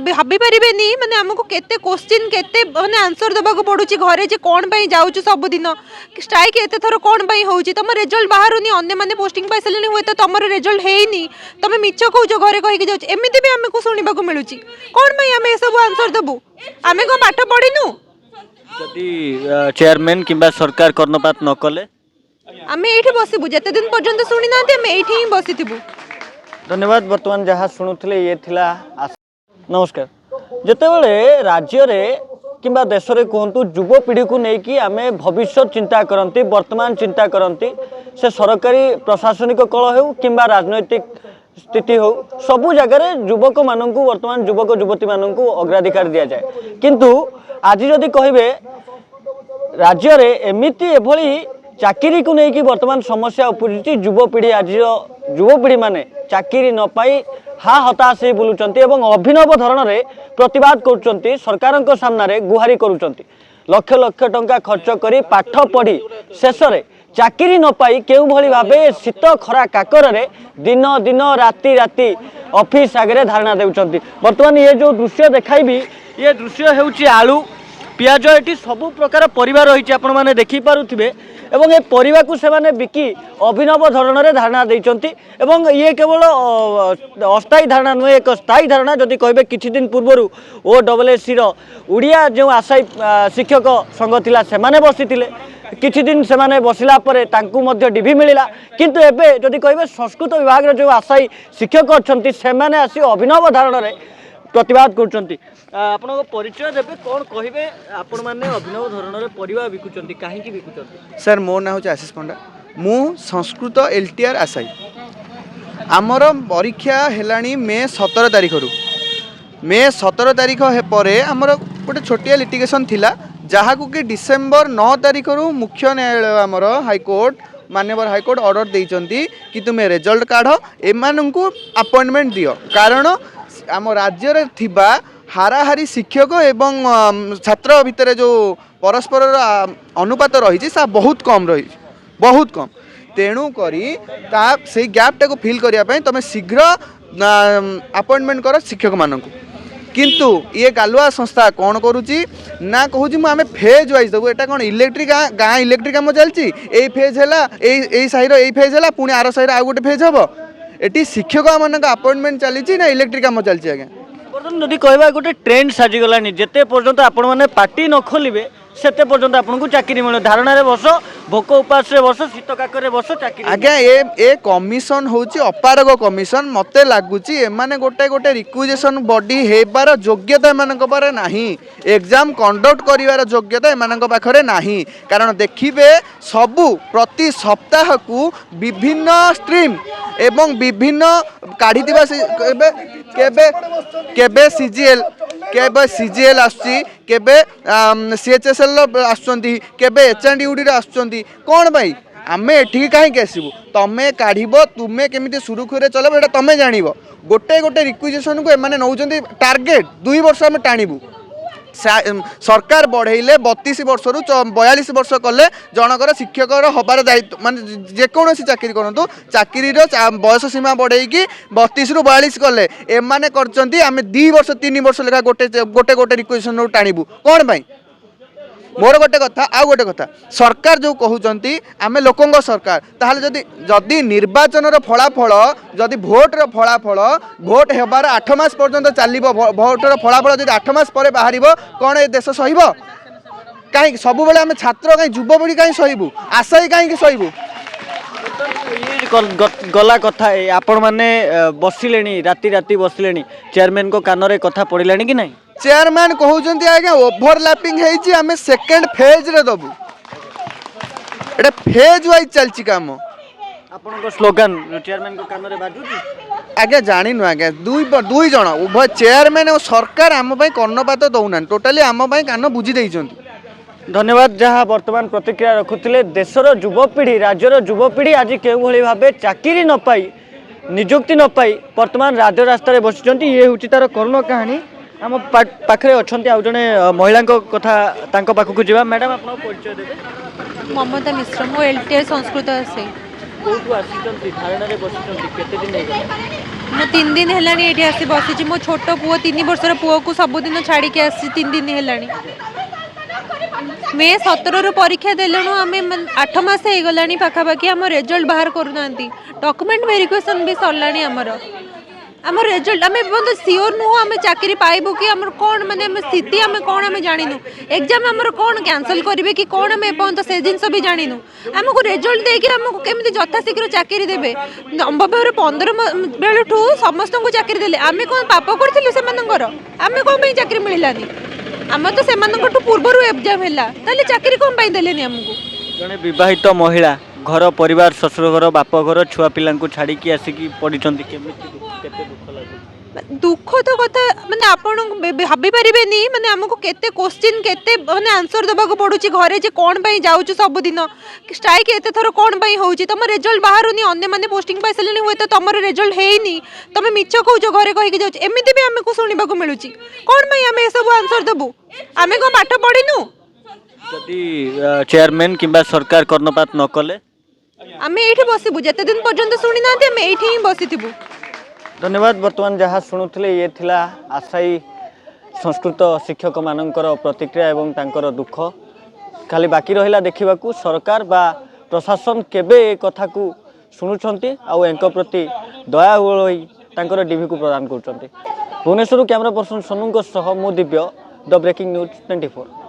भाभी पारे माने आमको केते क्वेश्चन केते माने आंसर देबाक पड़ुची घरे जे कोन पई जाउछु सब दिन स्ट्राइक एते थरो कोन पई होउची तम रिजल्ट बाहरुनी अन्य माने पोस्टिंग पैसलेनी होय तो तमर रिजल्ट हेइनी तमे मिछ कहउछो घरे कहि के जाउछ एमिति भी हमको सुनिबाक मिलुची कोन पई हम ए सब आंसर देबु आमे को पाठ पढिनु जदि चेयरमैन किंबा सरकार कर्णपात न कले आमे एठी बसिबु जते दिन पर्यंत सुनि नाते हम एठी ही बसिथिबु। धन्यवाद। बर्तमान जहाँ शुणुले ये थिला नमस्कार। जितेबले राज्य रे किंबा देश रे कहतु युवपीढ़ी को लेकिन आम भविष्य चिंता करती वर्तमान चिंता करती से सरकारी प्रशासनिक कल हो किंबा राजनैतिक स्थिति हो सबू जगह युवक मानक वर्तमान युवक युवती मानक अग्राधिकार दि जाए किंतु आज जदि कहे राज्य रे एमिति एभली चाकरी को लेकिन वर्तमान समस्या उपजी युवपीढ़ी आज युवपीढ़ी माने चाकरी न पाई हा हताश हो बुलूचंती एवं अभिनव धरण में प्रतिवाद करुचंती सरकार सामने गुहारी करुचंती लक्ष लक्ष टंका खर्च करी पाठ पढ़ी शेष में चाकरी न पाई केउ भली भाबे शीत खरा काकर रे दिन दिन राति राति ऑफिस आगे धारणा देउचंती। वर्तमान ये जो दृश्य देखाइबी ये दृश्य हेउची आलू पियाज एटी सबु प्रकार परिवार रही आपण माने देखि पारुथिबे एवं ए परिवा को से माने बिकी अभिनव धरण में धारणा देइचंती एवं ये केवल अस्थायी धारणा नुहे एक स्थायी धारणा जदि कहबे किछि दिन पूर्व OSSC रो उड़िया जो आशायी शिक्षक संघ थिला से माने बसिथिले किछि दिन से माने बसिला परे तांकु मध्य डिभी मिलिला किंतु एबे जदि कहबे संस्कृत विभाग रो जो आशायी शिक्षक अछंती से माने आसी अभिनव धारण में प्रतिवाद करुचंती। आपण परिचय देबे कोन कहिबे आपण माने अभिनव धरण रे परिवा बिकुचंती काहे की बिकुचंती? सर मो ना होचे आशीष पंडा मु संस्कृत LTR आशाई आमर परीक्षा हेलानी मे 17 तारिख रु मे 17 तारिख परे आमर गोटे छोटिया लिटिगेशन थिला जहाँ को कि डिसेम्बर 9 तारिख रु मुख्य न्यायालय आमर हाईकोर्ट मान्यवर हाईकोर्ट ऑर्डर देइचंती कि तुमे रिजल्ट काढ एमानंकु अपॉइंटमेंट दियो कारण आम राज्य रे थिबा हाराहारी शिक्षक एवं छात्र भितर जो परस्पर अनुपात रही बहुत कम रही बहुत कम तेणु करी से गैपटा को फिल करने तुम शीघ्र अपॉइंटमेंट कर शिक्षक मानक किंतु ये गालुआ संस्था कौन करुच्ची ना कहूँ आम फेज वाइज देवु एटा कौन इलेक्ट्रिक गाँ इलेक्ट्रिक कम चलती यही फेज है साहिर यही फेज है पुणी आर साहिर आउ गोटे फेज हम एटी शिक्षक मान अपॉइंटमेंट चली ना इलेक्ट्रिक कम चलती आज्ञा जदि कहबा गोटे ट्रेंड साजिगलानी जेते पर्यंत आपण माने पार्टी न खोलिबे सेते पर्यंत आपनको चाकरी मिले धारणा रे बस भोक उपास रे बस शीत काकर बस चाकरी आज्ञा ए कमिशन होची अपारग कमिशन मते लागुची एमाने गोटे गोटे रिक्विजिशन बॉडी हेबार योग्यता एमानक पारे नाही एग्जाम कंडक्ट करिवार योग्यता एमानक पाखरे नाही कारण देखिबे सबु प्रति सप्ताह को विभिन्न स्ट्रीम एवं विभिन्न काढ़ीथिबा केबे केबे केबे CGL आसुची केबे CHSL आसुचंती केबे HNDUD आसुचंती कोन भाई आमे एठी काहे आसीबु तमे काढिबो तुमे केमिति सुरुखुरे चलबो एटा तमे जानिबो गोटे गोटे रिक्विजिशन को एमाने नौचंती टार्गेट 2 वर्ष आमे टाणीबु सरकार बढ़ेले 32 वर्ष रु 42 वर्ष कले जनकर शिक्षक हबार दायित्व माने जेकोसी चाकरी करूँ चाकरी बयस सीमा बढ़ेगी 32 रु 42 कले एमाने करचंती आमे 2 वर्ष 3 वर्ष लेखा गोटे गोटे गोटे रिक्वेशन टाणीबू कौन पाई मोर गोटे कथा आउ गोटे कथा सरकार जो कहउचंती आमे लोकंग सरकार ताहले जदि जदि निर्वाचन फलाफल जदि भोट फलाफल भोट हेबार 8 मास पर्यंत चलिबो भोट फलाफल जदि 8 मास पर बाहरिबो कोन ए देश सहिबो काहे सब बेले आमे छात्र काहे युवपीढ़ी काहे सहिबू आशाई काहे सहिबू गला कथा आपण माने बसिलेनी राति राति बसिलेनी चेयरमैन को कान रे कथा पड़िलानी कि नहीं चेयरमैन कहउचंती आज्ञा ओवरलैपिंग हेची आमे सेकंड फेज रे दबु एटा फेज वाइज चलची काम आपण को स्लोगन चेयरमैन को कान रे बाजुची आज्ञा जानिनु आज्ञा दुई जण उभय चेयरमैन और सरकार आम पई कर्णपात दउना टोटली आम पई कान बुझी देइचंती। धन्यवाद। जहाँ वर्तमान प्रतिक्रिया रखुले देशर युवपीढ़ी राज्यर युवपीढ़ी आज के भाव चाकरी न पाई निजुक्ति न पाई वर्तमान राज रास्तार बसी ये हूँ तार करुण कहानी आम पाखे अच्छा आउ जड़े महिला कथा पाखक जा मैडम आप परिचय देते ममता मिश्र मो LTR संस्कृत आसे कौटू आसी धारणा बसी केते दिन ମୁଁ 3 ଦିନ ହେଲାଣି ଏଠି ଆସି ବସିଛି। ମୋ ଛୋଟ ପୁଅ 3 ବର୍ଷର ପୁଅକୁ ସବୁଦିନ ଛାଡ଼ିକି ଆସିଛି 3 ଦିନ ହେଲାଣି। ମେ 17ରୁ ପରୀକ୍ଷା ଦେଲୁଣୁ ଆମେ 8 ମାସ ହେଇଗଲାଣି ପାଖାପାଖି। ଆମ ରେଜଲ୍ଟ ବାହାର କରୁନାହାନ୍ତି। ଡକୁମେଣ୍ଟ ଭେରିଫିକେସନ୍ ବି ସରିଲାଣି ଆମର। ଆମ ରେଜଲ୍ଟ ଆମେ ଏପର୍ଯ୍ୟନ୍ତ ସିଓର ନୁହଁ ଆମେ ଚାକିରି ପାଇବୁ କି ଆମର କ'ଣ ମାନେ ଆମ ସ୍ଥିତି ଆମେ କ'ଣ ଆମେ ଜାଣିନୁ। ଏକ୍ଜାମ୍ ଆମର କ'ଣ କ୍ୟାନସଲ୍ କରିବେ କି କ'ଣ ଆମେ ଏପର୍ଯ୍ୟନ୍ତ ସେ ଜିନିଷ ବି ଜାଣିନୁ। ଆମକୁ ରେଜଲ୍ଟ ଦେଇକି ଆମକୁ କେମିତି ଯଥାଶୀଘ୍ର ଚାକିରି ଦେବେ। ନଭେମ୍ବର 15 ବେଳଠୁ ସମସ୍ତଙ୍କୁ ଚାକିରି ଦେଲେ। ଆମେ କ'ଣ ପାପ କରିଥିଲୁ ସେମାନଙ୍କର? ଆମେ କ'ଣ ପାଇଁ ଚାକିରି ମିଳିଲାନି? ଆମେ ତ ସେମାନଙ୍କଠୁ ପୂର୍ବରୁ ଏକ୍ଜାମ୍ ହେଲା, ତାହେଲେ ଚାକିରି କ'ଣ ପାଇଁ ଦେଲେନି ଆମକୁ? ଜଣେ ବିବାହିତ ମହିଳା ଘର ପରିବାର ଶ୍ୱଶୁର ଘର ବାପ ଘର ଛୁଆ ପିଲାଙ୍କୁ ଛାଡ଼ିକି ଆସିକି ପଡ଼ିଛନ୍ତି, କେମିତି କେତେ ଦୁଃଖ ଲାଗୁଛି? ଦୁଃଖ ତ କଥା ମାନେ ଆପଣ ଭାବିପାରିବେନି ମାନେ ଆମକୁ କେତେ କୋଶ୍ଚିନ୍ କେତେ ମାନେ ଆନ୍ସର ଦେବାକୁ ପଡୁଛି ଘରେ ଯେ କ'ଣ ପାଇଁ ଯାଉଛୁ ସବୁଦିନ ଷ୍ଟ୍ରାଇକ୍ ଏତେ ଥର କ'ଣ ପାଇଁ ହେଉଛି ତମ ରେଜଲ୍ଟ ବାହାରୁନି ଅନ୍ୟମାନେ ପୋଷ୍ଟିଂ ପାଇସାରିଲେଣି ହୁଏତ ତମର ରେଜଲ୍ଟ ହେଇନି ତମେ ମିଛ କହୁଛ ଘରେ କହିକି ଯାଉଛ ଏମିତି ବି ଆମକୁ ଶୁଣିବାକୁ ମିଳୁଛି କ'ଣ ପାଇଁ ଆମେ ଏସବୁ ଆନ୍ସର ଦେବୁ ଆମେ କ'ଣ ପାଠ ପଢ଼ିନୁ ଯଦି ଚେୟାରମ୍ୟାନ୍ କିମ୍ବା ସରକାର କର୍ଣ୍ଣପାତ ନ କଲେ ଆମେ ଏଇଠି ବସିବୁ ଯେତେ ଦିନ ପର୍ଯ୍ୟନ୍ତ ଶୁଣି ନାହାନ୍ତି ଆମେ ଏଇଠି ହିଁ ବସିଥିବୁ। धन्यवाद। बर्तमान जहाँ शुणुले ये थिला आशायी संस्कृत शिक्षक मानकर प्रतिक्रिया एवं तांकर दुख खाली बाकी रहिला देखा सरकार बा प्रशासन केबे ए कथा को शुणुंट आउ प्रति दया होई तांकर डीवी को प्रदान कर भुवनेश्वर कैमरा पर्सन सोनू मु दिव्य द ब्रेकिंग न्यूज 24।